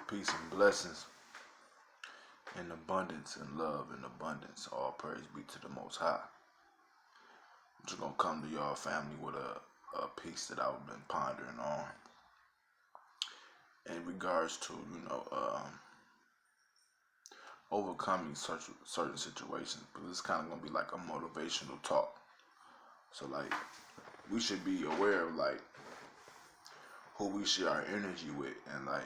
peace and blessings and abundance and love and abundance. All praise be to the Most High. I'm just gonna come to y'all family with a piece that I've been pondering on in regards to, overcoming certain situations. But it's kind of gonna be like a motivational talk. So like, we should be aware of like who we share our energy with, and like,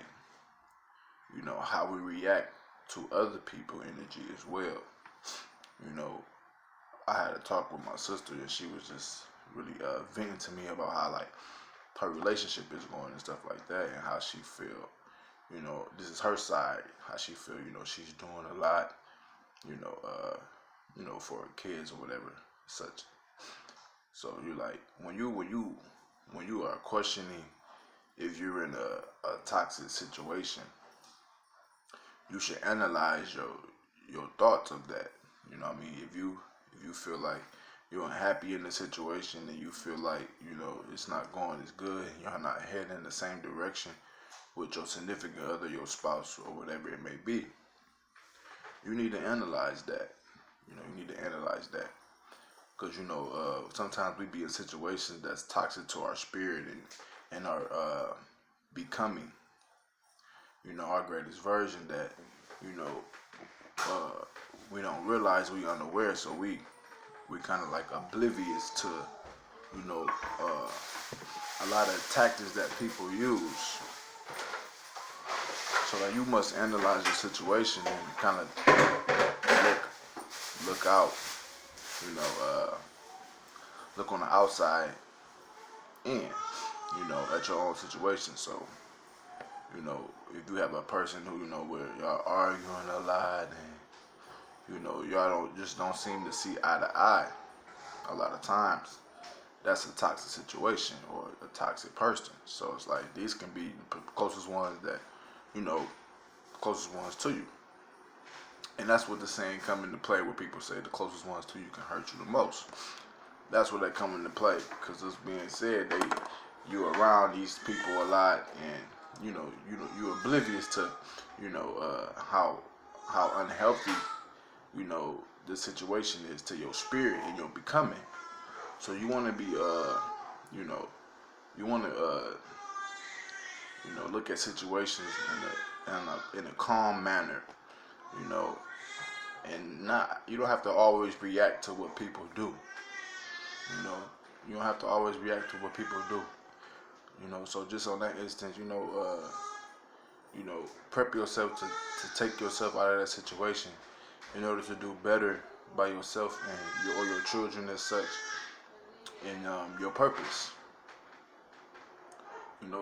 how we react to other people's energy as well. I had a talk with my sister, and she was just really venting to me about how like her relationship is going and stuff like that, and how she feel. This is her side, how she feel. She's doing a lot. For her kids or whatever, such. So you're like, when you are questioning if you're in a toxic situation, you should analyze your thoughts of that. If you feel like you're unhappy in the situation, and you feel like it's not going as good, and you're not heading in the same direction with your significant other, your spouse, or whatever it may be, you need to analyze that. You need to analyze that, because sometimes we be in situations that's toxic to our spirit and our becoming, our greatest version, that we don't realize, we unaware, so we kind of like oblivious to a lot of tactics that people use. So like, you must analyze your situation and kind of look out, look on the outside in, at your own situation. So if you have a person who where y'all arguing a lot, and y'all don't seem to see eye to eye a lot of times, that's a toxic situation or a toxic person. So it's like, these can be the closest ones that closest ones to you. And that's what the saying come into play, where people say the closest ones to you can hurt you the most. That's where they come into play, because this being said, you're around these people a lot, and you're oblivious to how unhealthy the situation is to your spirit and your becoming. So you want to be you want to look at situations in a calm manner, and you don't have to always react to what people do. You don't have to always react to what people do. So just on that instance, prep yourself to take yourself out of that situation in order to do better by yourself and your children as such, and your purpose.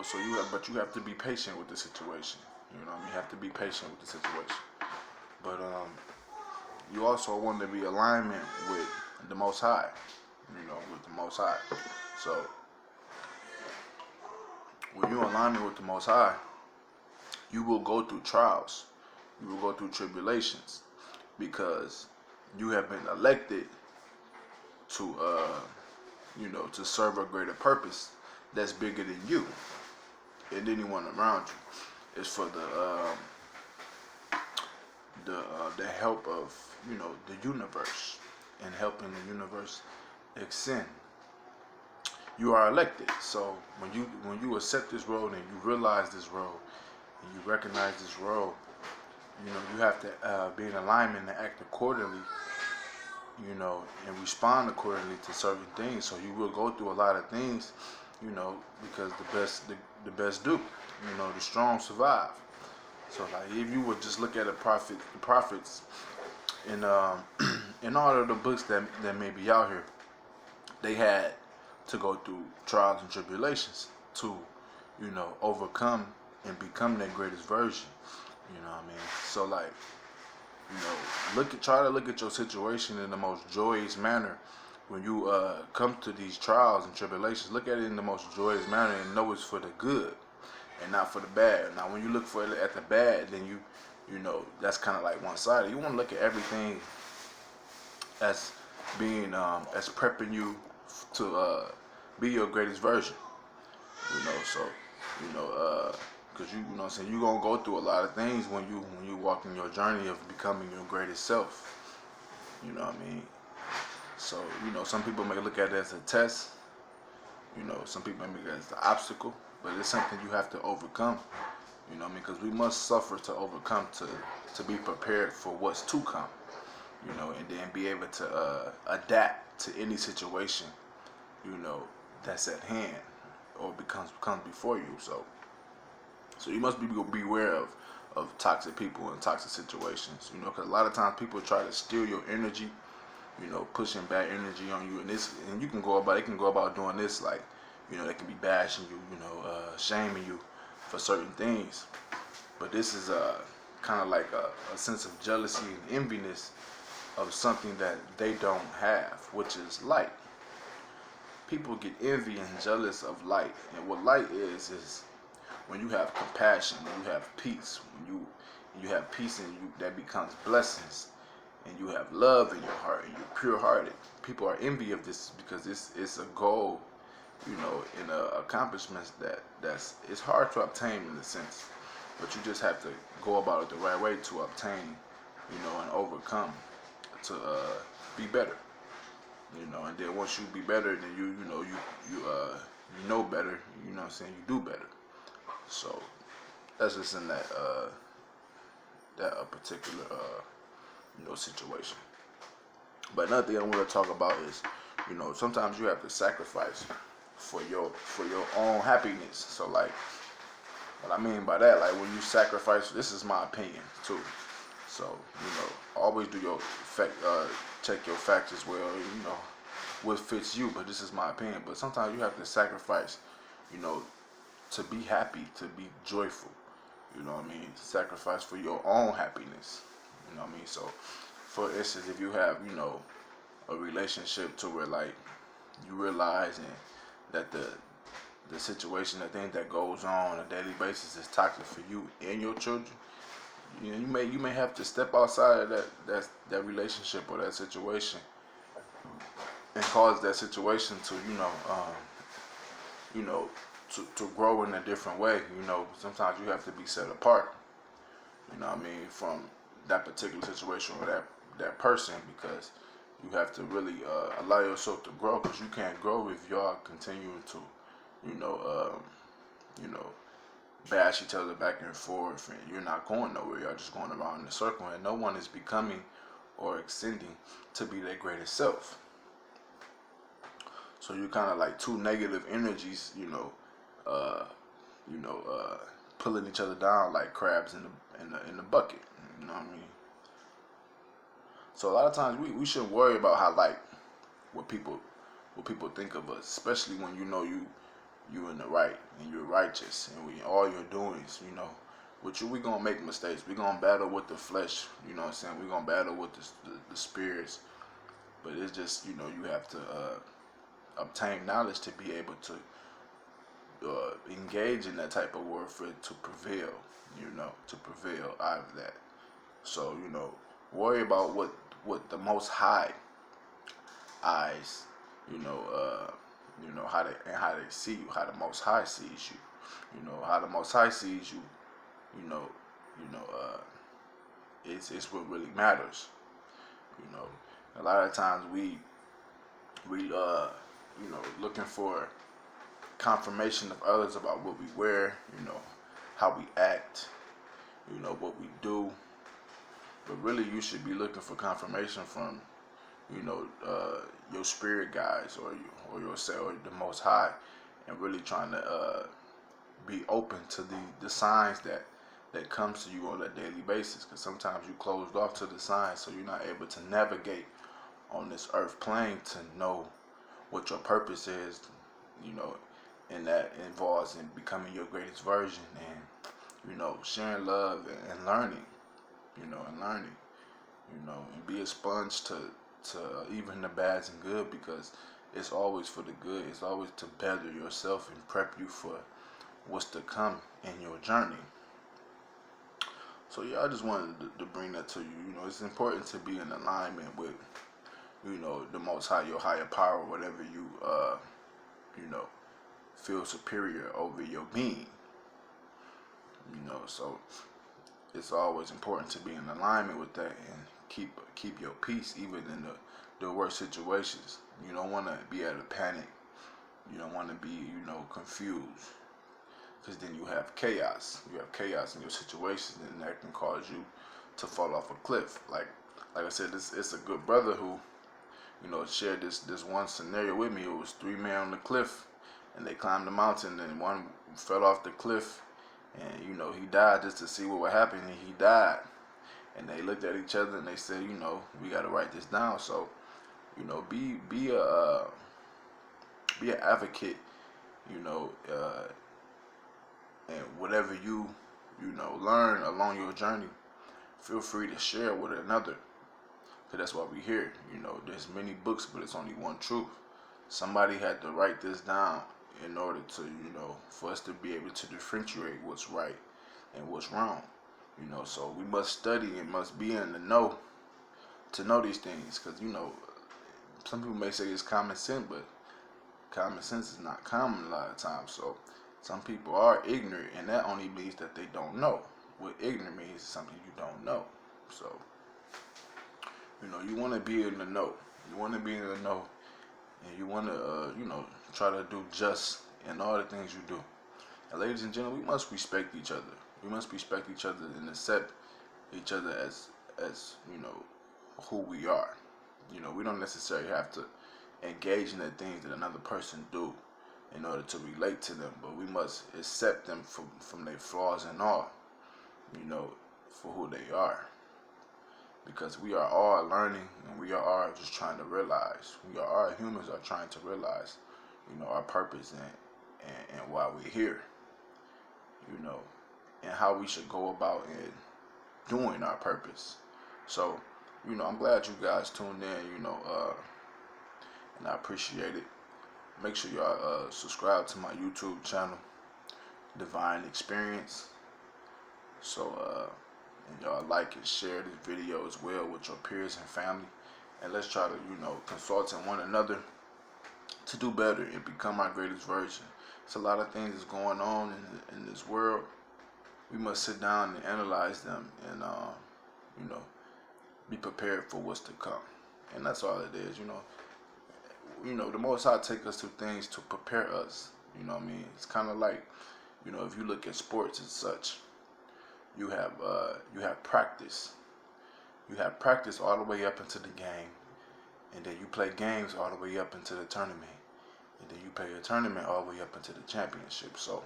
So you have to be patient with the situation. You have to be patient with the situation. But you also want to be in alignment with the Most High. With the Most High. So when you're in alignment with the Most High, you will go through trials. You will go through tribulations, because you have been elected to to serve a greater purpose that's bigger than you and anyone around you. It's for the help of the universe, and helping the universe extend. You are elected. So when you accept this role, and you realize this role, and you recognize this role, you have to be in alignment and act accordingly, and respond accordingly to certain things. So you will go through a lot of things, because the best do. The strong survive. So like, if you would just look at the prophets in in all of the books that may be out here, they had to go through trials and tribulations to overcome and become their greatest version. So like, try to look at your situation in the most joyous manner. When you come to these trials and tribulations, look at it in the most joyous manner, and know it's for the good and not for the bad. Now, when you look for it at the bad, then you that's kind of like one-sided. You want to look at everything as being as prepping you to be your greatest version. So because you know what I'm saying, you're gonna go through a lot of things when you walk in your journey of becoming your greatest self. You know what I mean? So, you know, some people may look at it as a test. You know, some people may look at it as an obstacle, but it's something you have to overcome. You know what I mean? Because we must suffer to overcome, to be prepared for what's to come. You know, and then be able to adapt to any situation, you know, that's at hand or comes before you. So you must be beware of toxic people and toxic situations. You know, because a lot of times people try to steal your energy. You know, pushing bad energy on you, and you can go about. They can go about doing this, like, you know, they can be bashing you, you know, shaming you for certain things. But this is kind of like a sense of jealousy and enviness of something that they don't have, which is light. People get envy and jealous of light, and what light is when you have compassion, when you have peace, when you have peace in you, that becomes blessings, and you have love in your heart, and you're pure-hearted. People are envy of this because it's a goal, you know, in accomplishments that's it's hard to obtain in a sense, but you just have to go about it the right way to obtain, you know, and overcome, to be better. You know, and then once you be better, then you know better. You know what I'm saying? You do better. So that's just in that particular you know, situation. But another thing I want to talk about is, you know, sometimes you have to sacrifice for your own happiness. So like, what I mean by that, like when you sacrifice, this is my opinion too. So, you know, always do your check your facts as well. You know, what fits you. But this is my opinion. But sometimes you have to sacrifice, you know, to be happy, to be joyful. You know what I mean? Sacrifice for your own happiness. You know what I mean? So, for instance, if you have, you know, a relationship to where like you realize that the situation, the thing that goes on a daily basis is toxic for you and your children, you know, you may have to step outside of that relationship or that situation and cause that situation to, you know, to grow in a different way. You know, sometimes you have to be set apart, you know what I mean, from that particular situation or that person, because you have to really allow yourself to grow, because you can't grow if y'all continue to, you know, bash each other back and forth, and you're not going nowhere. You're just going around in a circle, and no one is becoming or extending to be their greatest self. So you're kind of like two negative energies, pulling each other down like crabs in the bucket. You know what I mean? So a lot of times we shouldn't worry about how, like, what people think of us, especially when you know you in the right and you're righteous, and all you're doing is, you know, with you, we gonna make mistakes. We gonna battle with the flesh. You know what I'm saying? We gonna battle with the spirits. But it's just, you know, you have to obtain knowledge to be able to engage in that type of warfare to prevail. You know, to prevail out of that. So, you know, worry about what the Most High eyes, you know, how they see you, how the Most High sees you, you know, how the Most High sees you, you know, it's what really matters. You know, a lot of times we you know, looking for confirmation of others about what we wear, you know, how we act, you know, what we do. But really, you should be looking for confirmation from, you know, your spirit guides or yourself, or the Most High, and really trying to be open to the signs that comes to you on a daily basis. Because sometimes you closed off to the signs, so you're not able to navigate on this earth plane to know what your purpose is, you know, and that involves in becoming your greatest version, and, you know, sharing love and learning, you know, you know, and be a sponge to even the bads and good, because it's always for the good. It's always to better yourself and prep you for what's to come in your journey. So yeah, I just wanted to bring that to you. You know, it's important to be in alignment with, you know, the Most High, your higher power, whatever you you know, feel superior over your being. So it's always important to be in alignment with that and keep your peace even in the worst situations. You don't want to be at a panic. You don't want to be, confused, because then you have chaos. You have chaos in your situations, and that can cause you to fall off a cliff. Like I said, it's a good brother who, shared this one scenario with me. It was three men on the cliff, and they climbed the mountain, and one fell off the cliff, and he died just to see what would happen, and he died. And they looked at each other and they said, we got to write this down. So, be an advocate, and whatever you learn along your journey, feel free to share with another. Cause that's why we here. There's many books, but it's only one truth. Somebody had to write this down in order to, for us to be able to differentiate what's right and what's wrong. So we must study and must be in the know to know these things. Cause some people may say it's common sense, but common sense is not common a lot of times. So some people are ignorant, and that only means that they don't know. What ignorant means is something you don't know. So, you want to be in the know. You want to be in the know, and you want to, try to do just in all the things you do. And ladies and gentlemen, we must respect each other. We must respect each other and accept each other as who we are. We don't necessarily have to engage in the things that another person do in order to relate to them, but we must accept them from their flaws and all, for who they are. Because we are all learning, and we are all just trying to realize. We are all humans are trying to realize, our purpose and why we're here, and how we should go about in doing our purpose. So, I'm glad you guys tuned in, and I appreciate it. Make sure y'all subscribe to my YouTube channel, Divine Experience. So, and y'all like and share this video as well with your peers and family. And let's try to, consult in one another to do better and become our greatest version. It's a lot of things that's going on in this world. We must sit down and analyze them and, be prepared for what's to come. And that's all it is, the Most High take us through things to prepare us. It's kind of like, if you look at sports and such, you have practice. You have practice all the way up into the game, and then you play games all the way up into the tournament, and then you play a tournament all the way up into the championship. So,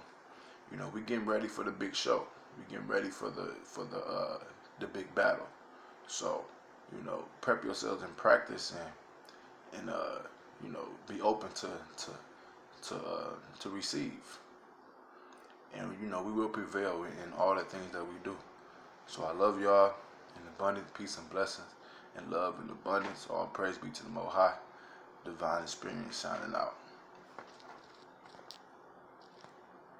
we getting ready for the big show. We getting ready for the big battle. So, prep yourselves in practice and be open to receive. And we will prevail in all the things that we do. So I love y'all in abundance, peace and blessings, and love and abundance. All praise be to the Most High. Divine Experience signing out.